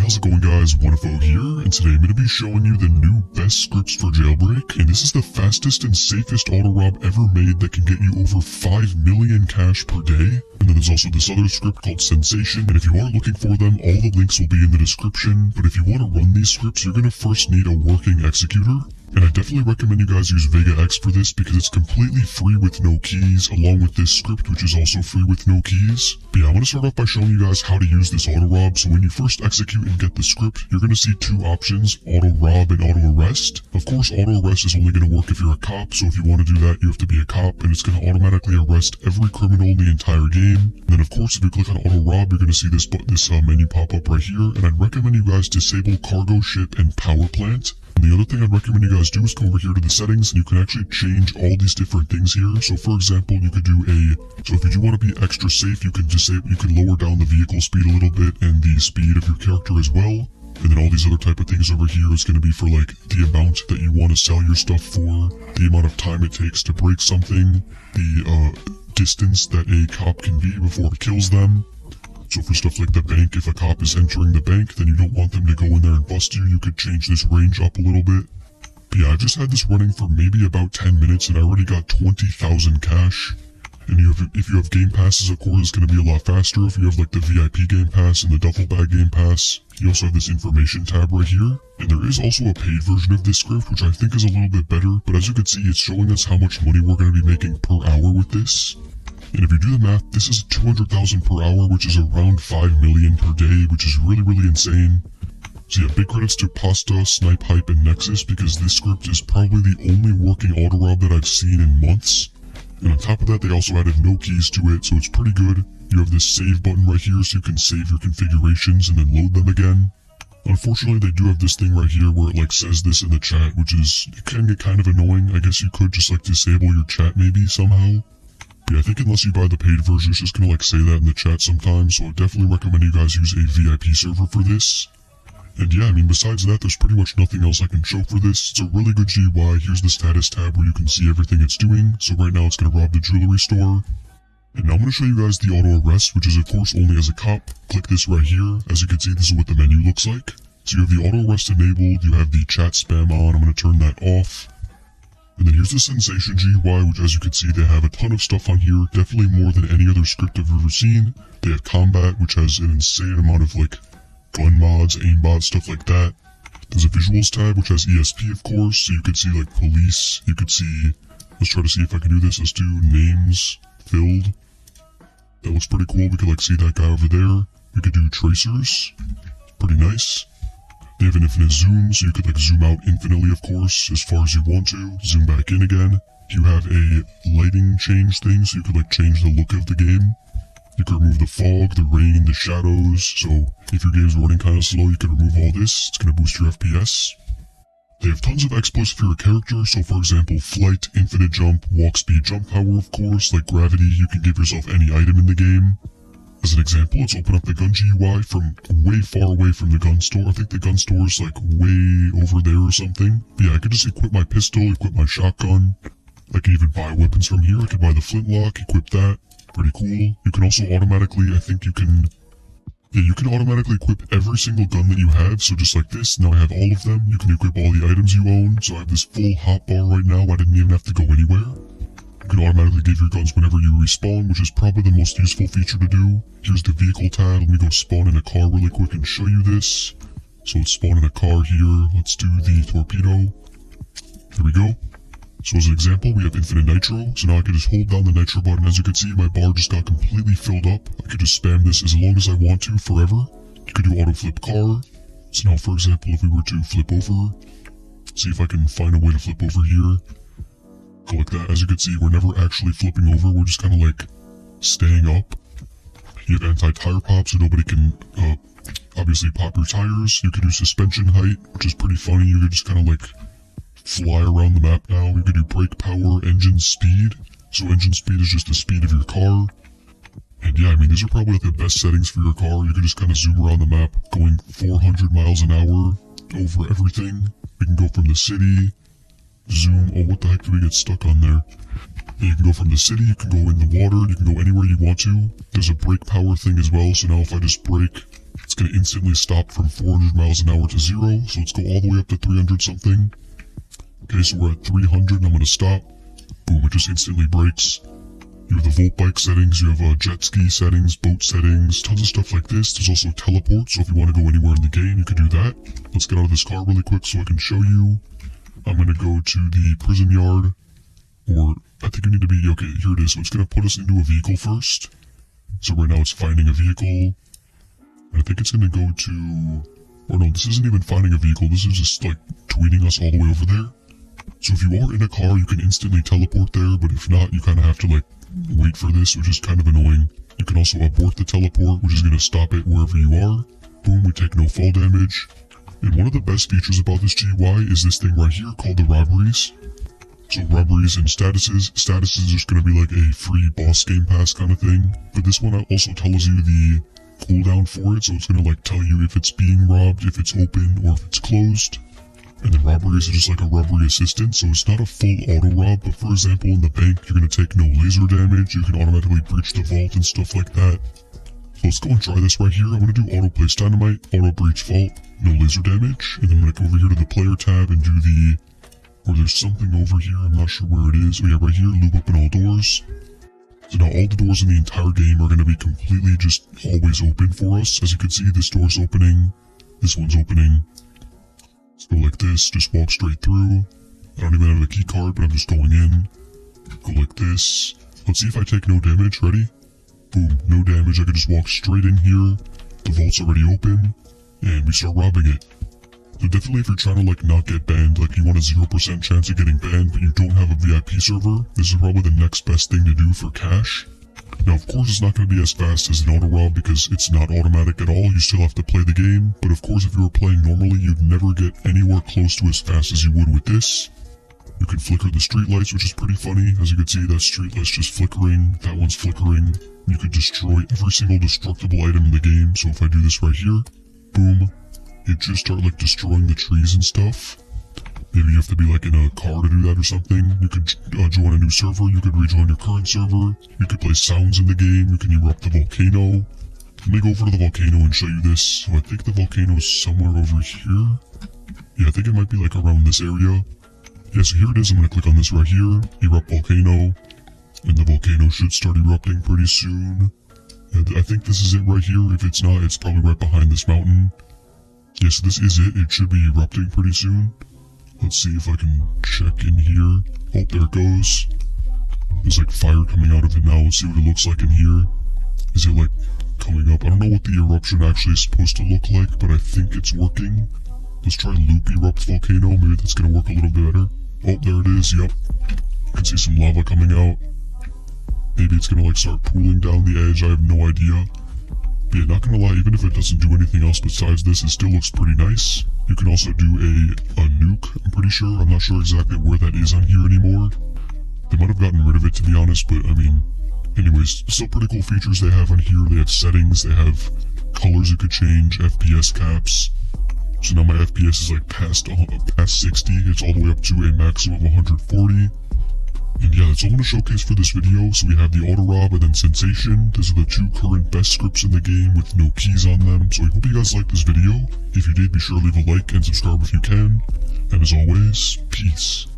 how's it going guys, 1FO here, and today I'm going to be showing you the new best scripts for Jailbreak, and this is the fastest and safest auto-rob ever made that can get you over 5 million cash per day. And then there's also this other script called Sensation, and if you are looking for them, all the links will be in the description, but if you want to run these scripts, you're going to first need a working executor. And I definitely recommend you guys use Vega X for this because it's completely free with no keys, along with this script which is also free with no keys. But yeah, I want to start off by showing you guys how to use this auto-rob. So when you first execute and get the script, you're going to see two options, auto-rob and auto-arrest. Of course, auto-arrest is only going to work if you're a cop, so if you want to do that, you have to be a cop, and it's going to automatically arrest every criminal in the entire game. And then of course, if you click on auto-rob, you're going to see this menu pop up right here, and I'd recommend you guys disable cargo ship and power plant. And the other thing I'd recommend you guys do is come over here to the settings, and you can actually change all these different things here. So for example, you could do so if you do want to be extra safe, you can lower down the vehicle speed a little bit and the speed of your character as well. And then all these other type of things over here is going to be for like the amount that you want to sell your stuff for, the amount of time it takes to break something, the distance that a cop can be before it kills them. So for stuff like the bank, if a cop is entering the bank, then you don't want them to go in there and bust you, you could change this range up a little bit. But yeah, I just had this running for maybe about 10 minutes and I already got 20,000 cash. And if you have game passes, of course, it's going to be a lot faster. If you have like the VIP game pass and the duffel bag game pass, you also have this information tab right here. And there is also a paid version of this script, which I think is a little bit better. But as you can see, it's showing us how much money we're going to be making per hour with this. And if you do the math, this is 200,000 per hour, which is around 5 million per day, which is really, really insane. So yeah, big credits to Pasta, Snipe Hype, and Nexus, because this script is probably the only working auto-rob that I've seen in months. And on top of that, they also added no keys to it, so it's pretty good. You have this save button right here, so you can save your configurations and then load them again. Unfortunately, they do have this thing right here where it like says this in the chat, which it can get kind of annoying. I guess you could just like disable your chat maybe somehow. Yeah, I think unless you buy the paid version, it's just gonna like say that in the chat sometimes, so I definitely recommend you guys use a VIP server for this. And yeah, I mean, besides that, there's pretty much nothing else I can show for this. It's a really good GUI. Here's the status tab where you can see everything it's doing. So right now it's gonna rob the jewelry store. And now I'm gonna show you guys the auto arrest, which is of course only as a cop. Click this right here. As you can see, this is what the menu looks like. So you have the auto arrest enabled, you have the chat spam on. I'm gonna turn that off. And then here's the Sensation GUI, which as you can see, they have a ton of stuff on here, definitely more than any other script I've ever seen. They have Combat, which has an insane amount of like gun mods, aimbot, stuff like that. There's a Visuals tab, which has ESP of course, so you could see like police, you could see, let's try to see if I can do this, let's do names filled. That looks pretty cool, we could like see that guy over there. We could do tracers, pretty nice. They have an infinite zoom, so you could like zoom out infinitely of course, as far as you want to, zoom back in again. You have a lighting change thing, so you could like change the look of the game. You could remove the fog, the rain, the shadows, so if your game's running kind of slow, you could remove all this, it's going to boost your FPS. They have tons of exploits for your character, so for example, flight, infinite jump, walk speed, jump power of course, like gravity, you can give yourself any item in the game. As an example, let's open up the gun GUI from way far away from the gun store. I think the gun store is like way over there or something. But yeah, I could just equip my pistol, equip my shotgun. I can even buy weapons from here. I could buy the flintlock, equip that. Pretty cool. You can also automatically, you can automatically equip every single gun that you have. So just like this, now I have all of them. You can equip all the items you own. So I have this full hotbar right now. I didn't even have to go anywhere. You can automatically give your guns whenever you respawn, which is probably the most useful feature to do. Here's the vehicle tab. Let me go spawn in a car really quick and show you this. So let's spawn in a car here. Let's do the torpedo. There we go. So as an example, we have infinite nitro. So now I can just hold down the nitro button. As you can see, my bar just got completely filled up. I could just spam this as long as I want to, forever. You could do auto flip car. So now, for example, if we were to flip over, see if I can find a way to flip over here. Go like that. As you can see, we're never actually flipping over. We're just kind of like staying up. You have anti-tire pop, so nobody can obviously pop your tires. You can do suspension height, which is pretty funny. You can just kind of like fly around the map now. You can do brake power, engine speed. So engine speed is just the speed of your car. And yeah, I mean, these are probably like the best settings for your car. You can just kind of zoom around the map, going 400 miles an hour over everything. We can go from the city. Zoom. Oh, what the heck did we get stuck on there? Yeah, you can go from the city, you can go in the water, you can go anywhere you want to. There's a brake power thing as well, so now if I just brake, it's going to instantly stop from 400 miles an hour to 0. So let's go all the way up to 300 something. Okay, so we're at 300 and I'm going to stop. Boom, it just instantly brakes. You have the volt bike settings, you have jet ski settings, boat settings, tons of stuff like this. There's also teleport, so if you want to go anywhere in the game, you could do that. Let's get out of this car really quick so I can show you. I'm going to go to the prison yard, or I think you need to be, okay, here it is. So it's going to put us into a vehicle first. So right now it's finding a vehicle. And I think it's going to go to, or no, this isn't even finding a vehicle. This is just like tweeting us all the way over there. So if you are in a car, you can instantly teleport there, but if not, you kind of have to like wait for this, which is kind of annoying. You can also abort the teleport, which is going to stop it wherever you are. Boom, we take no fall damage. And one of the best features about this GUI is this thing right here called the robberies. So robberies and statuses. Statuses is just going to be like a free boss game pass kind of thing. But this one also tells you the cooldown for it, so it's going to like tell you if it's being robbed, if it's open, or if it's closed. And then robberies are just like a robbery assistant, so it's not a full auto rob, but for example in the bank you're going to take no laser damage, you can automatically breach the vault and stuff like that. So let's go and try this right here. I'm going to do auto place dynamite, auto breach vault, no laser damage, and then I'm going to go over here to the player tab and do the, or there's something over here, I'm not sure where it is. Oh yeah, right here, loop open all doors. So now all the doors in the entire game are going to be completely just always open for us. As you can see, this door's opening, this one's opening. Let's go like this, just walk straight through. I don't even have a key card, but I'm just going in. Go like this. Let's see if I take no damage. Ready? Boom, no damage. I can just walk straight in here. The vault's already open, and we start robbing it. So definitely if you're trying to like not get banned, like you want a 0% chance of getting banned, but you don't have a VIP server, this is probably the next best thing to do for cash. Now of course it's not going to be as fast as an auto rob because it's not automatic at all, you still have to play the game, but of course if you were playing normally you'd never get anywhere close to as fast as you would with this. You can flicker the street lights, which is pretty funny. As you can see, that street light's just flickering, that one's flickering. You could destroy every single destructible item in the game, so if I do this right here, boom, it just start like destroying the trees and stuff. Maybe you have to be like in a car to do that or something. You could join a new server, you could rejoin your current server, you could play sounds in the game, you can erupt the volcano. Let me go over to the volcano and show you this. So I think the volcano is somewhere over here. Yeah, I think it might be like around this area. Yeah, so here it is. I'm going to click on this right here, erupt volcano, and the volcano should start erupting pretty soon. And I think this is it right here. If it's not, it's probably right behind this mountain. Yes, this is it. It should be erupting pretty soon. Let's see if I can check in here. Oh, there it goes. There's like fire coming out of it now. Let's see what it looks like in here. Is it like coming up? I don't know what the eruption actually is supposed to look like, but I think it's working. Let's try loop erupt volcano. Maybe that's going to work a little bit better. Oh, there it is. Yep. You can see some lava coming out. Maybe it's going to like start pooling down the edge. I have no idea. But yeah, not going to lie, even if it doesn't do anything else besides this, it still looks pretty nice. You can also do a nuke, I'm pretty sure. I'm not sure exactly where that is on here anymore. They might have gotten rid of it, to be honest, but I mean, anyways, still pretty cool features they have on here. They have settings, they have colors you could change, FPS caps. So now my FPS is like past 60, it's all the way up to a maximum of 140. And yeah, that's all I'm going to showcase for this video. So we have the auto rob and then sensation. These are the two current best scripts in the game with no keys on them. So I hope you guys liked this video. If you did, be sure to leave a like and subscribe if you can. And as always, peace.